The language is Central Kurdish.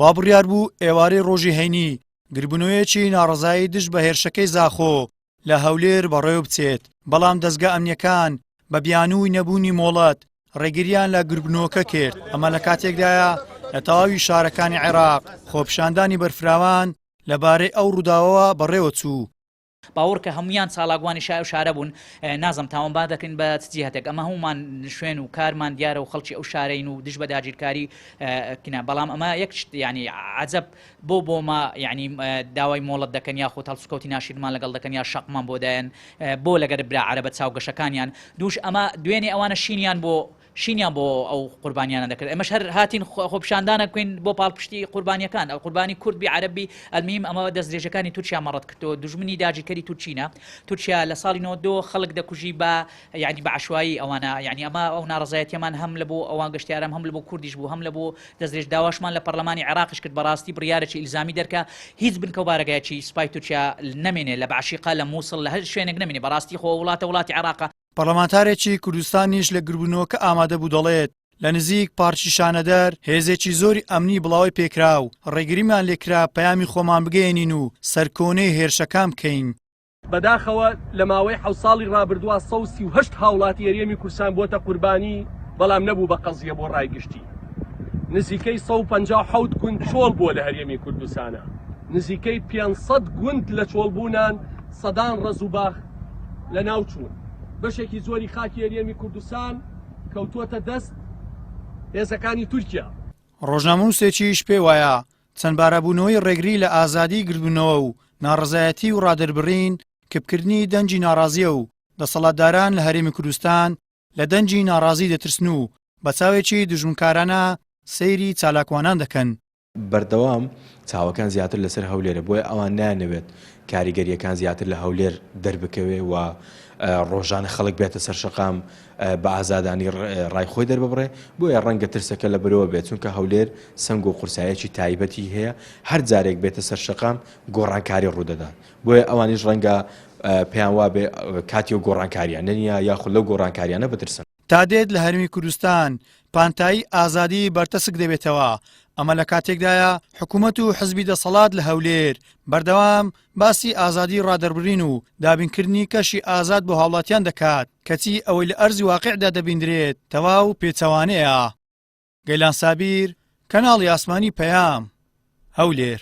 وا بڕیار بوو ئێوارەی ڕۆژی هەینی گربنەوەیەکی ناڕەزایی دژ بە هێرشەکەی زاخۆ لە هەولێر بەڕێوە بچێت، بەڵام دەستگا ئەمنیەکان بە بیانووی نەبوونی مۆڵەت ڕێگریان لە گربنەوەکە کرد. ئەمە لە کاتێکدایە لە تەواوی شارەکانی عێراق خۆپیشاندانی بەرفراوان لەبارەی ئەو ڕووداوەوە بەڕێوە چوو. باوەڕ کە هەمویان چالاگوانی شای و شارە بوون، نازم تاوانبار دەکەین بە جیهەتێک، ئەمە هەمومان شوێن و کارمان دیارە و خەڵکی ئەو شارەین و دژ بە داگیرکاری کنا، بەڵام ئەمە یەک ینی عەجەب بۆمە ینی داوای مۆڵەت دەکەن یا خۆ هەڵسوکەوتی ناشیرمان لەگەڵ دەکەن یا شەقمان بۆ دایەن بۆ لەگەر برا عەرەبە چاوگەشەکانیان دووش ئەمە دوێنێ ئەوانە شینیان بۆ ئەو قوربانیانە دەکرد. ئەمەش هەر هاتین خۆپیشاندانە کوین بۆ پاڵپشتی قوربانیەکان، ئەو قوربانی کوردبی عەرەبی ئەلمیم ئەمە دەستدرێژەکانی تورکیا مەڕەت کردەوە. دوژمنی داگیرکەری تورکینە. تورکیا لە ساڵی 92 خەڵک دەکوژی بە یعنی بە عەشوایی ئەوانە، یعنی ئەمە ئەو ناڕەزایەتیەمان هەم لە بۆ ئەوان گەشتیارم هەم لە بۆ کوردیش بوو هەم لە بۆ دەستدرێژ داواشمان لە پەرلەمانی عێراقش کرد بەڕاستی بڕیارێکی ئیلزامی دەرکە هیچ بنکە و بارەگایەکی سوپای تورکیا نەمێنێ لە بەعشیقا لە مووسڵ لە هەر شوێنێک نەمێنێ. بەڕاستی خۆ وڵاتی عێراقە. پەرلەمانتارێکی کوردستانیش لە گربنەوەکە ئامادە بوو دەڵێت لە نزیک پارچی شانەدەر هێزێکی زۆری ئەمنی بڵاوی پێکراو ڕێگریمان لێکرا پەیامی خۆمان بگەێنین و سەرکۆنەی هێرشەکان بکەین. بەداخەوە لە ماوەی 7 ساڵی ڕابردووە 138 هاوڵاتی هەرێمی کوردستان بۆتە قوربانی، بەڵام نەبوو بە قەزیە بۆ ڕایگشتی. نزیکەی 157 گوند چۆڵ بووە لە هەرێمی کوردستانە، نزیکەی 500 گوند لە چۆڵبوونان سەدان ڕەز و باخ لە ناوچوون. بەشێکی زۆری خاکی هەرێمی کوردستان کەوتووەتە دەست هێزەکانی تورکیا. ڕۆژنامەنووسێکیش پێ وایە چەند بارەبوونەوەی ڕێگری لە ئازادی گربنەوە و ناڕەزایەتی و ڕادەربڕین کە بکردنی دەنجی ناڕازیە و دەسەڵاتداران لە هەرێمی کوردستان لە دەنجی ناڕازی دەترسن و بە چاوێکی دژمنکارانە سەیری چالاکوانان دەکەن. بەردەوام چاوەکان زیاتر لەسەر هەولێرە، بۆیە ئەوان نانەوێت کاریگەریەکان زیاتر لە هەولێر دەربکەوێ و ڕۆژانە خەڵک بێتە سەر شەقام بە ئازادانی ڕای خۆی دەرببڕێ. بۆیە ڕەنگە ترسەکە لە بەرەوە بێت، چونکە هەولێر سنگ و قورسایەکی تایبەتی هەیە، هەر جارێک بێتە سەر شەقام گۆڕانکاری ڕوودەدات. بۆیە ئەوانیش ڕەنگە پێیان وابێ کاتی و گۆڕانکاریان نەنیە یاخود لەو گۆڕانکاریانە بترسن. تا دێت لە هەرمی کوردستان پانتایی ئازادی بەرتەسک دەبێتەوە. ئەمە لە کاتێکدایە حکوومەت و حزبی دەسەڵات لە هەولێر بەردەوام باسی ئازادی ڕادەربڕین و دابینکردنی کەشی ئازاد بۆ هاوڵاتیان دەکات، کەچی ئەوەی لە ئەرزی واقعدا دەبیندرێت تەواو پێچەوانەیە. گەیلان سابیر، کەناڵی ئاسمانی پەیام، هەولێر.